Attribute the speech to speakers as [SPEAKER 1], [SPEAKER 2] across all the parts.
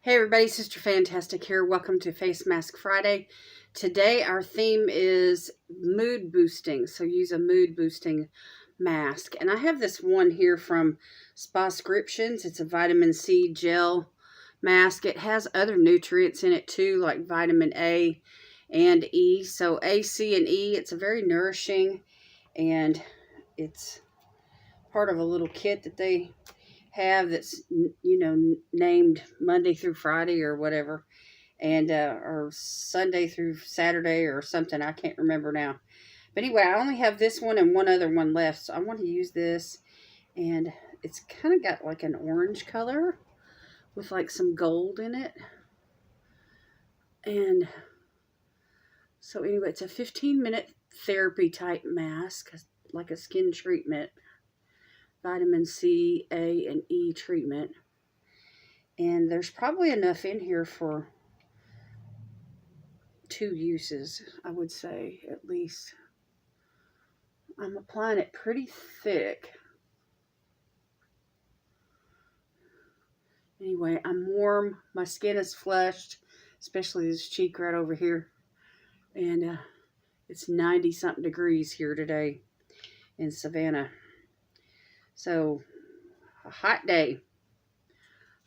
[SPEAKER 1] Hey everybody, Sister Fantastic here. Welcome to Face Mask Friday. Today our theme is mood boosting, so use a mood boosting mask. And I have this one here from SpaScriptions. It's a vitamin C gel mask. It has other nutrients in it too, like vitamin A and E. So A, C, and E. It's a very nourishing, and it's part of a little kit that they have that's named Monday through Friday or whatever, and or Sunday through Saturday or something. I can't remember now, but anyway, I only have this one and one other one left, so I want to use this. And it's kind of got like an orange color with like some gold in it. And so anyway, it's a 15-minute therapy type mask, like a skin treatment, vitamin C, A, and E treatment. And there's probably enough in here for 2 uses, I would say, at least. I'm applying it pretty thick. Anyway, I'm warm. My skin is flushed, especially this cheek right over here. And it's 90-something degrees here today in Savannah. So, a hot day.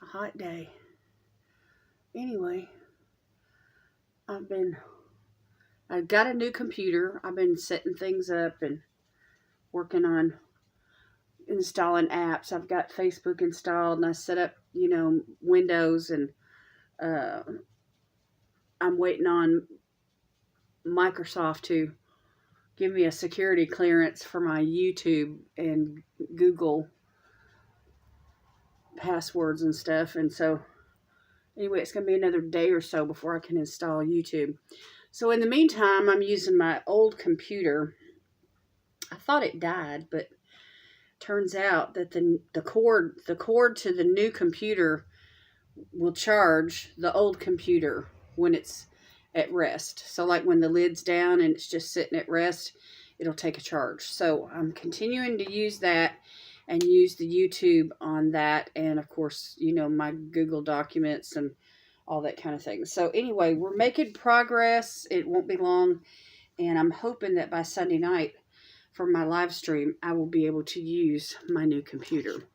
[SPEAKER 1] A hot day. Anyway, I've got a new computer. I've been setting things up and working on installing apps. I've got Facebook installed, and I set up, Windows, and I'm waiting on Microsoft to give me a security clearance for my YouTube and Google passwords and stuff. And so anyway, it's going to be another day or so before I can install YouTube. So in the meantime, I'm using my old computer. I thought it died, but turns out that the cord to the new computer will charge the old computer when it's at rest. So like when the lid's down and it's just sitting at rest, it'll take a charge. So I'm continuing to use that and use the YouTube on that, and of course, my Google documents and all that kind of thing. So anyway, we're making progress. It won't be long, and I'm hoping that by Sunday night for my live stream, I will be able to use my new computer.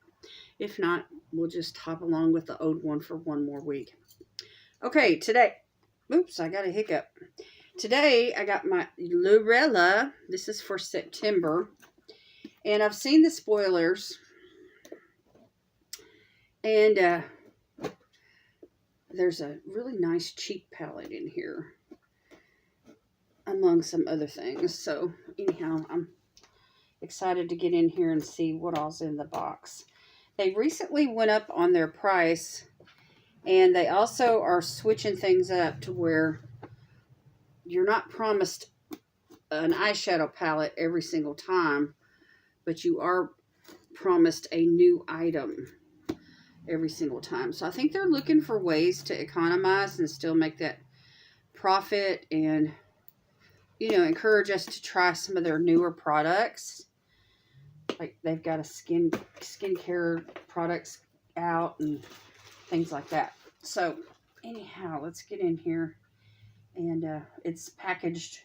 [SPEAKER 1] If not, we'll just hop along with the old one for one more week. Okay, today, oops, I got a hiccup. Today, I got my Lurella. This is for September. And I've seen the spoilers. And there's a really nice cheek palette in here, among some other things. So, anyhow, I'm excited to get in here and see what all's in the box. They recently went up on their price, and they also are switching things up to where you're not promised an eyeshadow palette every single time, but you are promised a new item every single time. So I think they're looking for ways to economize and still make that profit, and encourage us to try some of their newer products. Like they've got a skincare products out and things like that. So anyhow, let's get in here, and it's packaged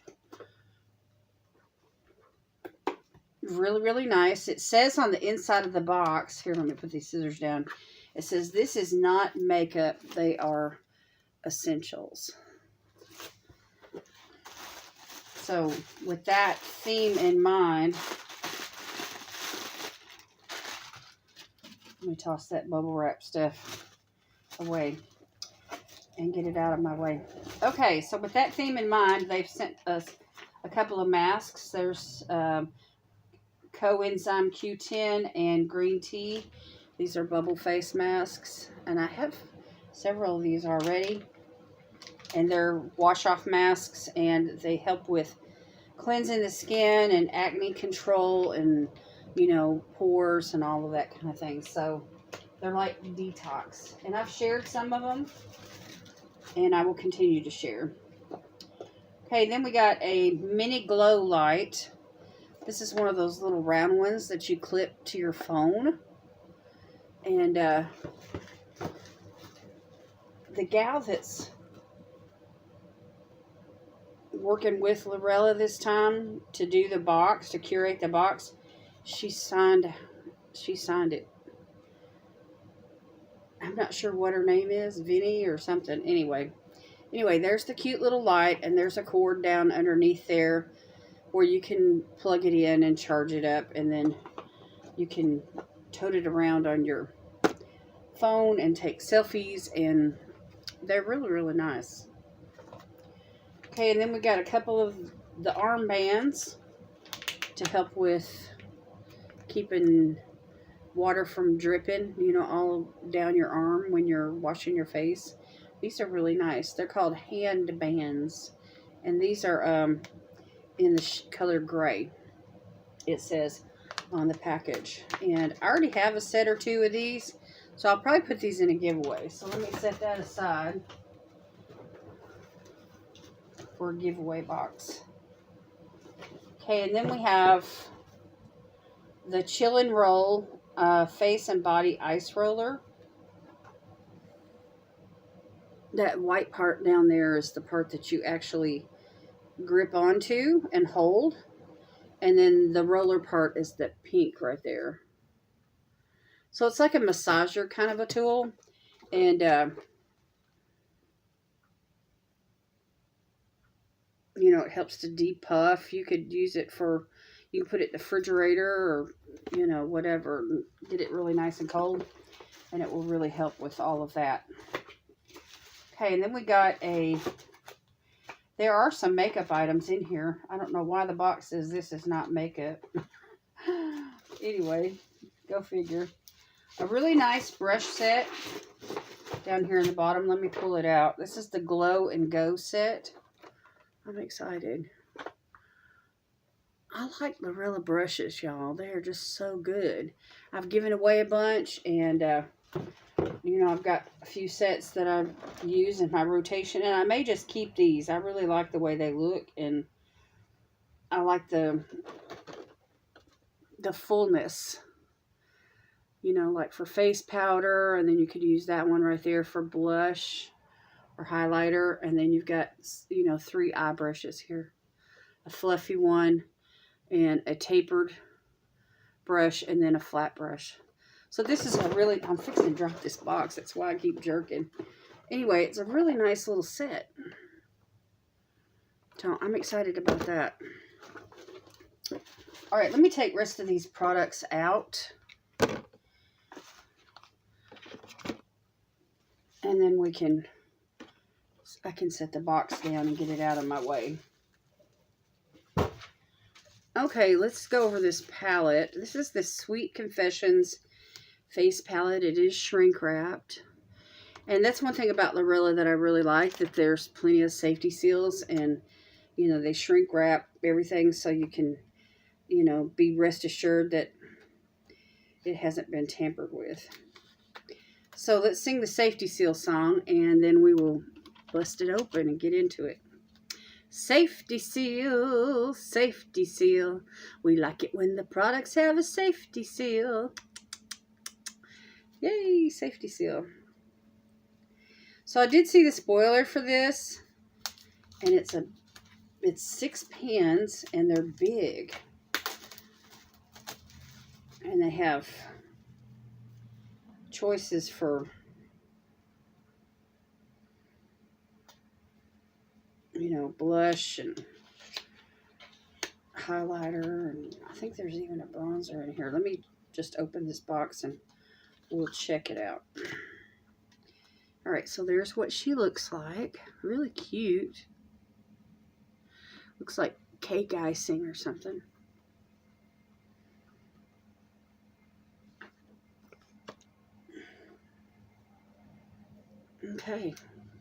[SPEAKER 1] really, really nice. It says on the inside of the box, here, let me put these scissors down. It says this is not makeup, they are essentials. So with that theme in mind, let me toss that bubble wrap stuff away and get it out of my way. Okay, so with that theme in mind, they've sent us a couple of masks. There's coenzyme Q10 and green tea. These are bubble face masks, and I have several of these already, and they're wash off masks, and they help with cleansing the skin and acne control and pores and all of that kind of thing. So they're like detox, and I've shared some of them, and I will continue to share. Okay, then we got a mini glow light. This is one of those little round ones that you clip to your phone. And the gal that's working with Lurella this time to do the box, to curate the box, she signed it. I'm not sure what her name is, Vinny or something. Anyway, there's the cute little light, and there's a cord down underneath there where you can plug it in and charge it up, and then you can tote it around on your phone and take selfies, and they're really, really nice. Okay, and then we got a couple of the armbands to help with keeping water from dripping, you know, all down your arm when you're washing your face. These are really nice. They're called hand bands, and these are in the color gray, it says on the package. And I already have a set or two of these, so I'll probably put these in a giveaway. So let me set that aside for a giveaway box. Okay, and then we have the Chill and Roll face and body ice roller. That white part down there is the part that you actually grip onto and hold, and then the roller part is the pink right there. So it's like a massager kind of a tool, and you know, it helps to depuff. You could use it for, you can put it in the refrigerator or, you know, whatever, get it really nice and cold, and it will really help with all of that. Okay, and then we got there are some makeup items in here. I don't know why the box says this is not makeup. Anyway, go figure. A really nice brush set down here in the bottom. Let me pull it out. This is the Glow and Go set. I'm excited. I like Lurella brushes, y'all. They are just so good. I've given away a bunch, and you know, I've got a few sets that I use in my rotation, and I may just keep these. I really like the way they look, and I like the fullness. You know, like for face powder, and then you could use that one right there for blush or highlighter, and then you've got, you know, 3 eye brushes here. A fluffy one, and a tapered brush, and then a flat brush. So this is a really, I'm fixing to drop this box, that's why I keep jerking. Anyway, it's a really nice little set. So I'm excited about that. Alright, let me take the rest of these products out. And then I can set the box down and get it out of my way. Okay, let's go over this palette. This is the Sweet Confessions face palette. It is shrink wrapped. And that's one thing about Lurella that I really like, that there's plenty of safety seals, and, you know, they shrink wrap everything so you can, you know, be rest assured that it hasn't been tampered with. So let's sing the safety seal song, and then we will bust it open and get into it. Safety seal, safety seal. We like it when the products have a safety seal. Yay, safety seal. So I did see the spoiler for this, and it's 6 pans, and they're big. And they have choices for, you know, blush and highlighter, and I think there's even a bronzer in here. Let me just open this box and we'll check it out. Alright, so there's what she looks like. Really cute. Looks like cake icing or something. Okay,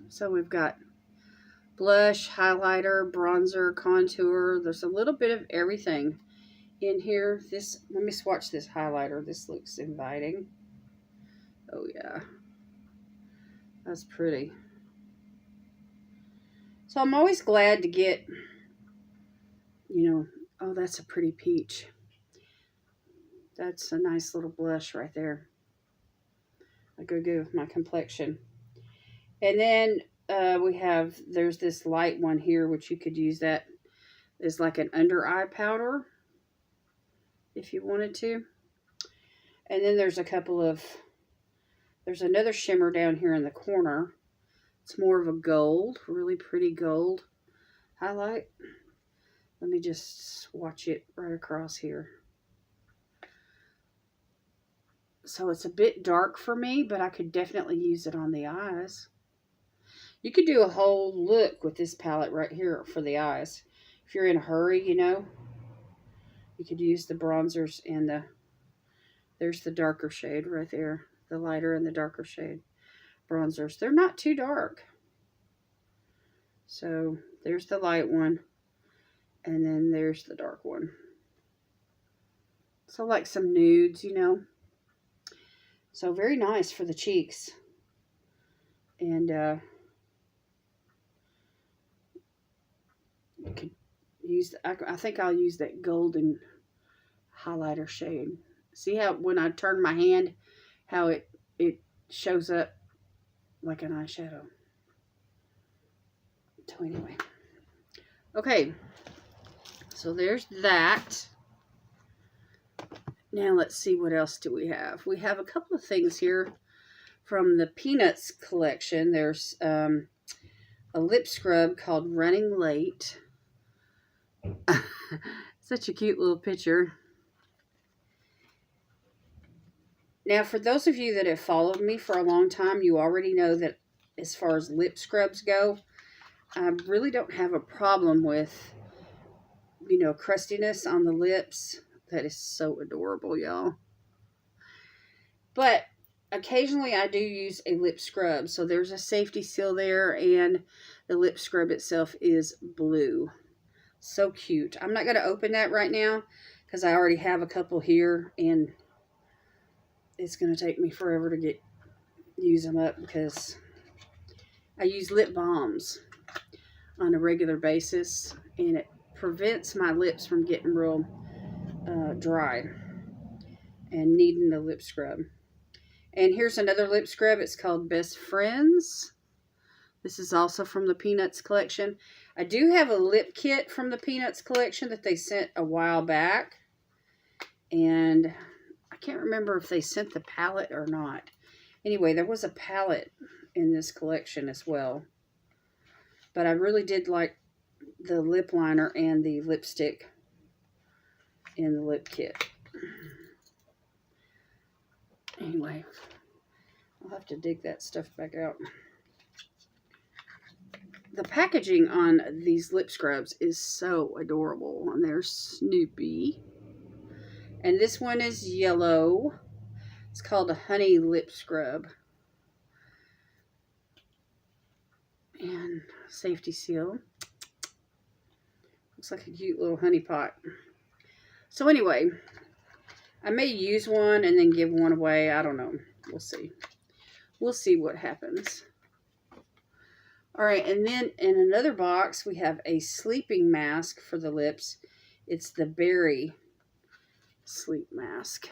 [SPEAKER 1] so we've got blush, highlighter, bronzer, contour. There's a little bit of everything in here. Let me swatch this highlighter. This looks inviting. Oh yeah, that's pretty. So I'm always glad to get, you know, oh, that's a pretty peach. That's a nice little blush right there. I go good with my complexion. And then there's this light one here, which you could use that as like an under eye powder if you wanted to. And then there's there's another shimmer down here in the corner. It's more of a gold, really pretty gold highlight. Let me just swatch it right across here. So it's a bit dark for me, but I could definitely use it on the eyes. You could do a whole look with this palette right here for the eyes. If you're in a hurry, you know, you could use the bronzers and there's the darker shade right there. The lighter and the darker shade bronzers. They're not too dark. So there's the light one. And then there's the dark one. So like some nudes, you know. So very nice for the cheeks. And you could use, I think I'll use that golden highlighter shade. See how when I turn my hand, how it shows up like an eyeshadow. So anyway. Okay. So there's that. Now let's see, what else do we have? We have a couple of things here from the Peanuts collection. There's a lip scrub called Running Late. Such a cute little picture. Now, for those of you that have followed me for a long time, you already know that as far as lip scrubs go, I really don't have a problem with, you know, crustiness on the lips. That is so adorable, y'all. But occasionally I do use a lip scrub. So there's a safety seal there, and the lip scrub itself is blue. So cute. I'm not going to open that right now because I already have a couple here, and it's going to take me forever to use them up because I use lip balms on a regular basis, and it prevents my lips from getting real dry and needing the lip scrub. And here's another lip scrub. It's called Best Friends. This is also from the Peanuts collection. I do have a lip kit from the Peanuts collection that they sent a while back, and I can't remember if they sent the palette or not. Anyway, there was a palette in this collection as well. But I really did like the lip liner and the lipstick in the lip kit. Anyway, I'll have to dig that stuff back out. The packaging on these lip scrubs is so adorable. And there's Snoopy. And this one is yellow. It's called a honey lip scrub. And safety seal. Looks like a cute little honey pot. So anyway, I may use one and then give one away. I don't know. We'll see. We'll see what happens. All right, and then in another box, we have a sleeping mask for the lips. It's the Berry Sleep Mask.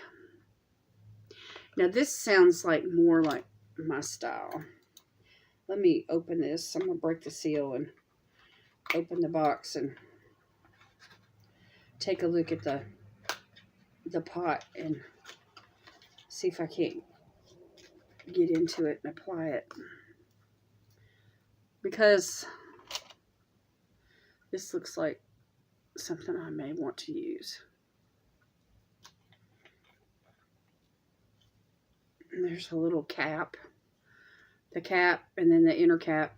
[SPEAKER 1] Now, this sounds like more like my style. Let me open this. I'm going to break the seal and open the box and take a look at the pot and see if I can't get into it and apply it. Because this looks like something I may want to use. And there's a little cap. The cap and then the inner cap.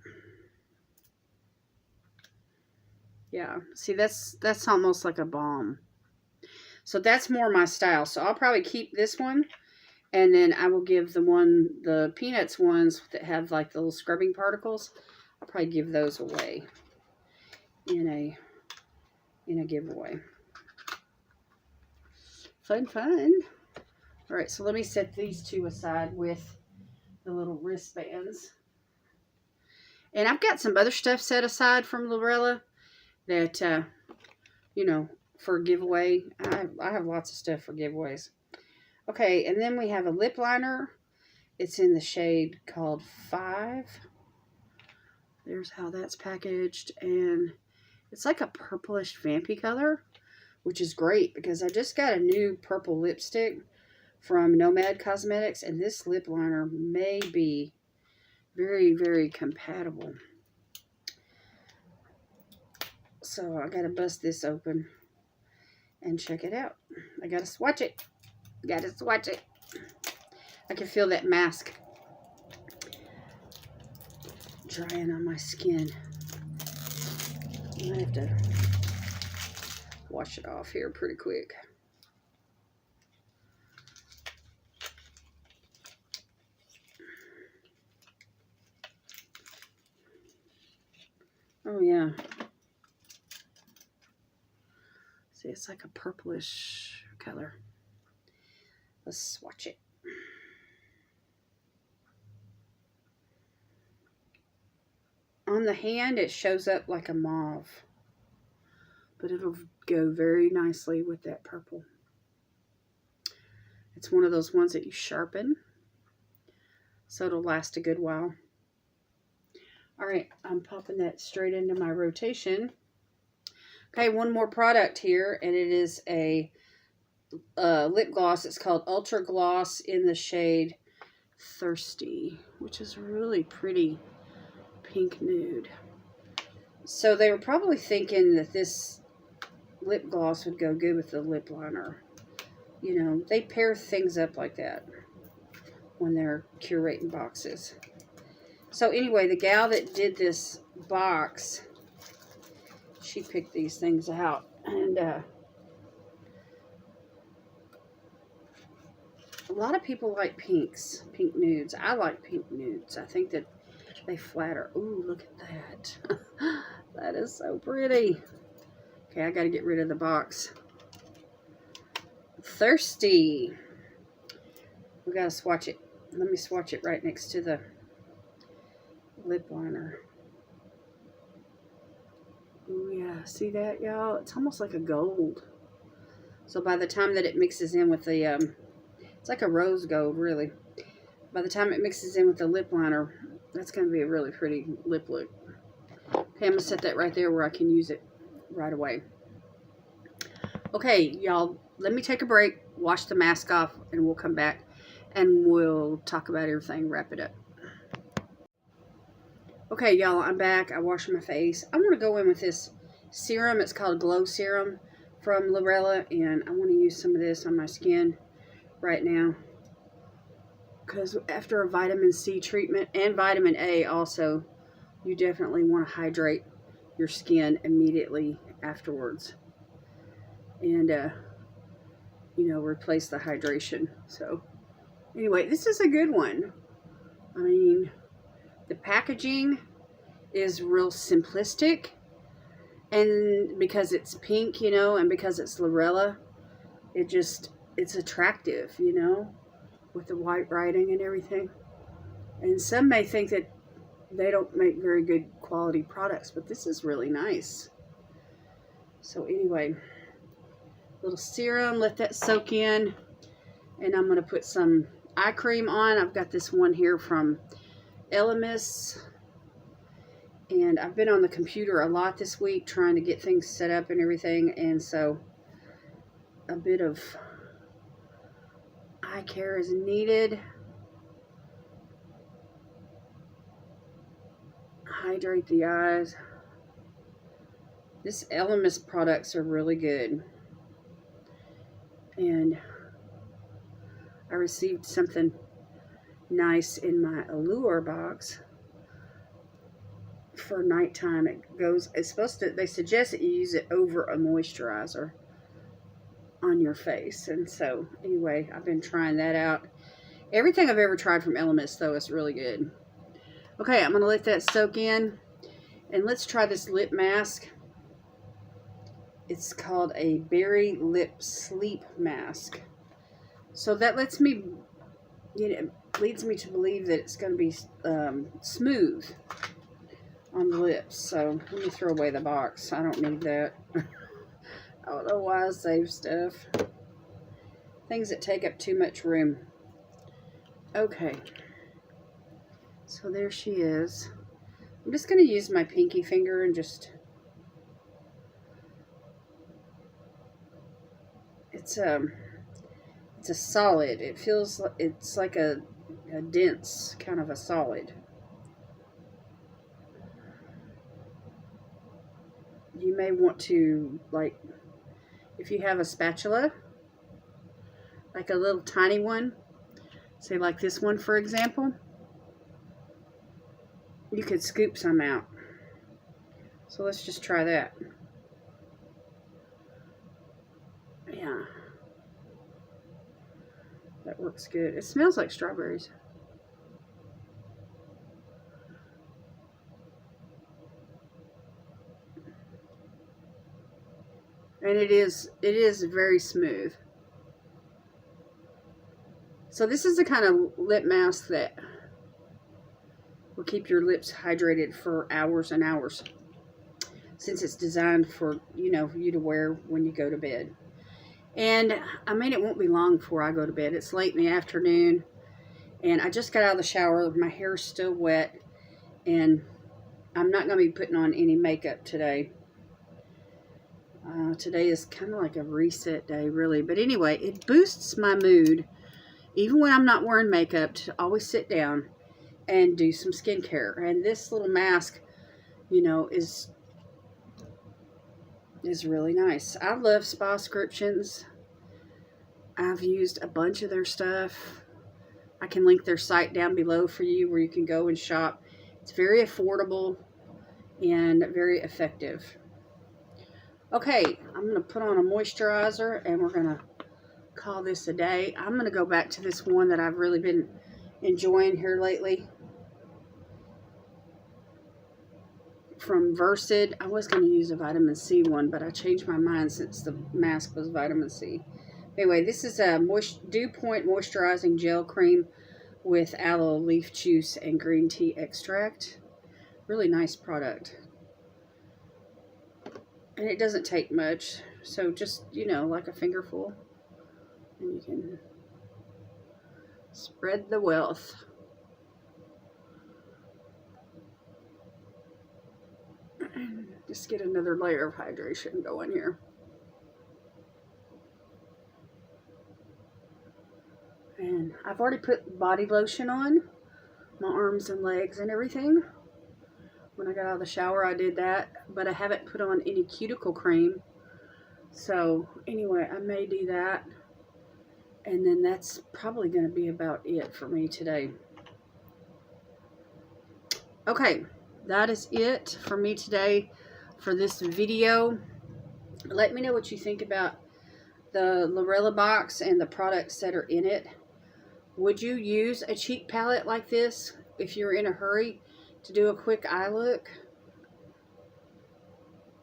[SPEAKER 1] Yeah, see, that's almost like a balm. So that's more my style. So I'll probably keep this one, and then I will give the Peanuts ones that have like the little scrubbing particles. I'll probably give those away in a giveaway. Fun, fun. All right, so let me set these two aside with the little wristbands. And I've got some other stuff set aside from Lurella that, you know, for a giveaway. I have lots of stuff for giveaways. Okay, and then we have a lip liner. It's in the shade called 5. There's how that's packaged, and it's like a purplish vampy color, which is great because I just got a new purple lipstick from Nomad Cosmetics, and this lip liner may be very, very compatible. So I gotta bust this open and check it out. I gotta swatch it. Gotta swatch it. I can feel that mask drying on my skin. I might have to wash it off here pretty quick. Oh yeah. See, it's like a purplish color. Let's swatch it. On the hand, it shows up like a mauve, but it'll go very nicely with that purple. It's one of those ones that you sharpen, so it'll last a good while. All right, I'm popping that straight into my rotation. Okay, one more product here, and it is a lip gloss. It's called Ultra Gloss in the shade Thirsty, which is really pretty pink nude. So they were probably thinking that this lip gloss would go good with the lip liner. You know, they pair things up like that when they're curating boxes. So anyway, the gal that did this box, she picked these things out, and a lot of people like pinks, pink nudes. I like pink nudes. I think that they flatter. Ooh, look at that. That is so pretty. Okay, I got to get rid of the box. Thirsty. We got to swatch it. Let me swatch it right next to the lip liner. Ooh, yeah. See that, y'all? It's almost like a gold. So by the time that it mixes in with the, it's like a rose gold, really. By the time it mixes in with the lip liner, that's going to be a really pretty lip look. Okay, I'm going to set that right there where I can use it right away. Okay, y'all, let me take a break, wash the mask off, and we'll come back and we'll talk about everything, wrap it up. Okay, y'all, I'm back. I washed my face. I want to go in with this serum. It's called Glow Serum from Lurella, and I want to use some of this on my skin right now. Because after a vitamin C treatment and vitamin A also, you definitely want to hydrate your skin immediately afterwards. And, you know, replace the hydration. So, anyway, this is a good one. I mean, the packaging is real simplistic. And because it's pink, you know, and because it's Lurella, it's attractive, you know, with the white writing and everything. And some may think that they don't make very good quality products, but this is really nice. So anyway, little serum, let that soak in, and I'm going to put some eye cream on. I've got this one here from Elemis, and I've been on the computer a lot this week trying to get things set up and everything, and so a bit of eye care is needed. Hydrate the eyes. This Elemis products are really good. And I received something nice in my Allure box for nighttime. It's supposed to, they suggest that you use it over a moisturizer on your face. And so anyway, I've been trying that out. Everything I've ever tried from Elemis though is really good. Okay, I'm going to let that soak in, and let's try this lip mask. It's called a Berry Lip Sleep Mask. So that lets me, you know, leads me to believe that it's going to be smooth on the lips. So let me throw away the box. I don't need that. I don't know why I save stuff. Things that take up too much room. Okay. So there she is. I'm just going to use my pinky finger and just, it's a solid. It feels, it's like a dense kind of a solid. You may want to, like, if you have a spatula, like a little tiny one, say like this one for example, you could scoop some out. So let's just try that. Yeah. That works good. It smells like strawberries. And it is very smooth. So this is the kind of lip mask that will keep your lips hydrated for hours and hours, since it's designed for, you know, for you to wear when you go to bed. And I mean, it won't be long before I go to bed. It's late in the afternoon, and I just got out of the shower. My hair's still wet, and I'm not going to be putting on any makeup today. Today is kind of like a reset day, really. But anyway, it boosts my mood, even when I'm not wearing makeup, to always sit down and do some skincare. And this little mask, you know, is really nice. I love SpaScriptions. I've used a bunch of their stuff. I can link their site down below for you where you can go and shop. It's very affordable and very effective. Okay, I'm going to put on a moisturizer and we're going to call this a day. I'm going to go back to this one that I've really been enjoying here lately. From Versed. I was going to use a vitamin C one, but I changed my mind since the mask was vitamin C. Anyway, this is a Dew Point Moisturizing Gel Cream with aloe leaf juice and green tea extract. Really nice product. And it doesn't take much, so just, you know, like a fingerful. And you can spread the wealth. Just get another layer of hydration going here. And I've already put body lotion on my arms and legs and everything. When I got out of the shower, I did that, but I haven't put on any cuticle cream. So anyway, I may do that. And then that's probably going to be about it for me today. Okay, that is it for me today for this video. Let me know what you think about the Lurella box and the products that are in it. Would you use a cheek palette like this if you're in a hurry to do a quick eye look?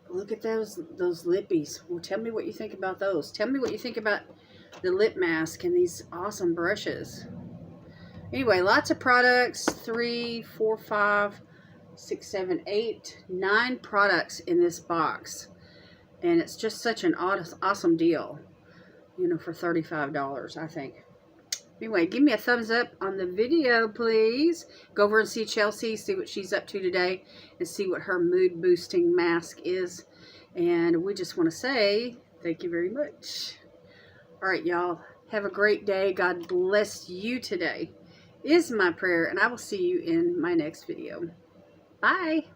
[SPEAKER 1] Look at those lippies. Well, tell me what you think about those. Tell me what you think about the lip mask and these awesome brushes. Anyway, lots of products. 3, 4, 5, 6, 7, 8, 9 products in this box. And it's just such an awesome deal, you know, for $35, I think. Anyway, give me a thumbs up on the video, please. Go over and see Chelsea, see what she's up to today, and see what her mood-boosting mask is. And we just want to say thank you very much. All right, y'all. Have a great day. God bless you today is my prayer, and I will see you in my next video. Bye.